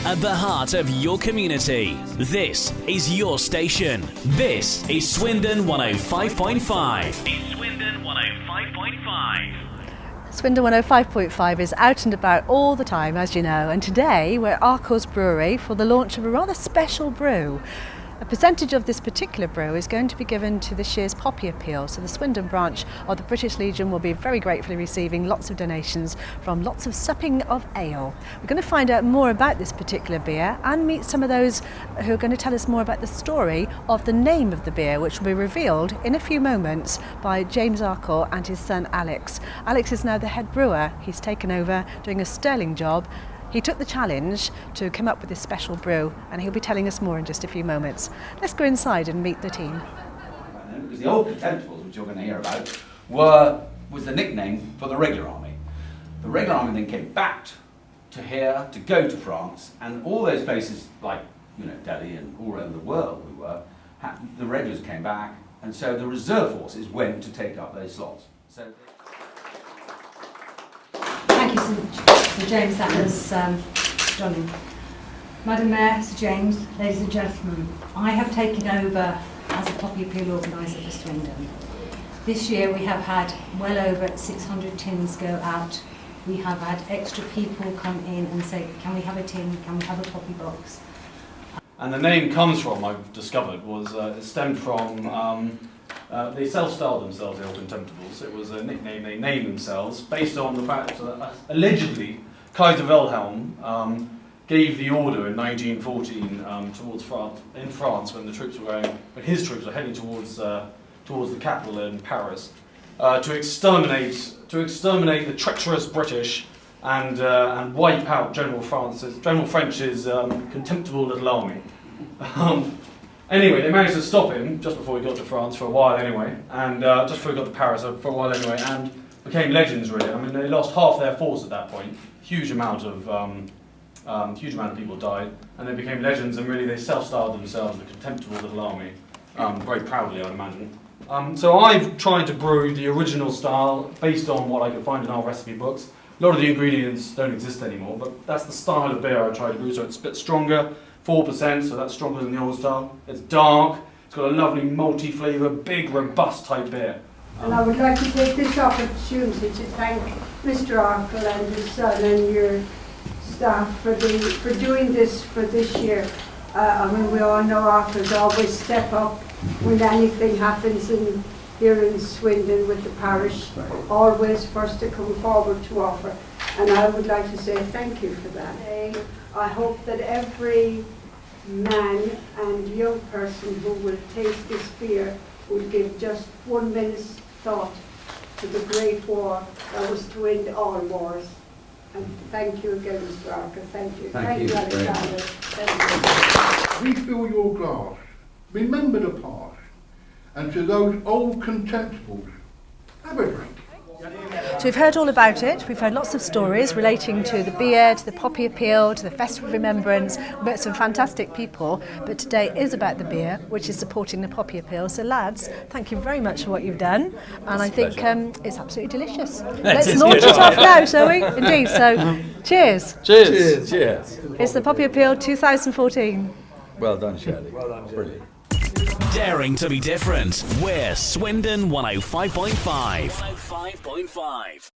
at the heart of your community. This is your station. This is Swindon 105.5. Swindon 105.5. Swindon 105.5 is out and about all the time, as you know, and today we're at Arkell's Brewery for the launch of a rather special brew. A percentage of this particular brew is going to be given to this year's Poppy Appeal, so the Swindon branch of the British Legion will be very gratefully receiving lots of donations from lots of supping of ale. We're going to find out more about this particular beer and meet some of those who are going to tell us more about the story of the name of the beer, which will be revealed in a few moments by James Arkell and his son Alex. Alex is now the head brewer. He's taken over, doing a sterling job. He took the challenge to come up with this special brew, and he'll be telling us more in just a few moments. Let's go inside and meet the team. Because the old Contemptibles, which you're going to hear about, was the nickname for the regular army. The regular army then came back to here to go to France, and all those places like Delhi and all over the world the regulars came back, and so the reserve forces went to take up those slots. Thank you, Sir James. That was stunning. Madam Mayor, Sir James, ladies and gentlemen, I have taken over as a Poppy Appeal organiser for Swindon. This year we have had well over 600 tins go out. We have had extra people come in and say, can we have a tin, can we have a poppy box? And the name comes from, I've discovered, it stemmed from they self-styled themselves the Old Contemptibles. It was a nickname they named themselves based on the fact that allegedly Kaiser Wilhelm gave the order in 1914 towards France when his troops were heading towards the capital in Paris to exterminate the treacherous British and wipe out General French's contemptible little army. Anyway, they managed to stop him just before he got to France for a while anyway, and just before he got to Paris for a while anyway, and became legends really. I mean, they lost half their force at that point. Huge amount of people died, and they became legends. And really, they self-styled themselves the contemptible little army, very proudly, I'd imagine. So I've tried to brew the original style based on what I could find in our recipe books. A lot of the ingredients don't exist anymore, but that's the style of beer I tried to brew. So it's a bit stronger. 4%, so that's stronger than the old style. It's dark, it's got a lovely malty flavour, big, robust type beer. And I would like to take this opportunity to thank Mr. Arkell and his son and your staff for doing this for this year. I mean, we all know Arkell's always step up when anything happens here in Swindon with the parish, always first to come forward to offer. And I would like to say thank you for that. I hope that every man and young person who will taste this beer will give just 1 minute's thought to the Great War that was to end all wars. And thank you again, Mr. Arkell. Thank you. Thank you, Alexander. Thank you. Refill your glass. Remember the past. And to those old contemptibles, have a drink. So we've heard all about it. We've heard lots of stories relating to the beer, to the Poppy Appeal, to the Festival of Remembrance. We've met some fantastic people, but today is about the beer, which is supporting the Poppy Appeal. So lads, thank you very much for what you've done, and I think it's absolutely delicious. Let's launch it off now, shall we? Indeed. So, cheers. Cheers. Cheers. It's the Poppy Appeal 2014. Well done, Shirley. Well done. Brilliant. Daring to be different. We're Swindon 105.5. 105.5.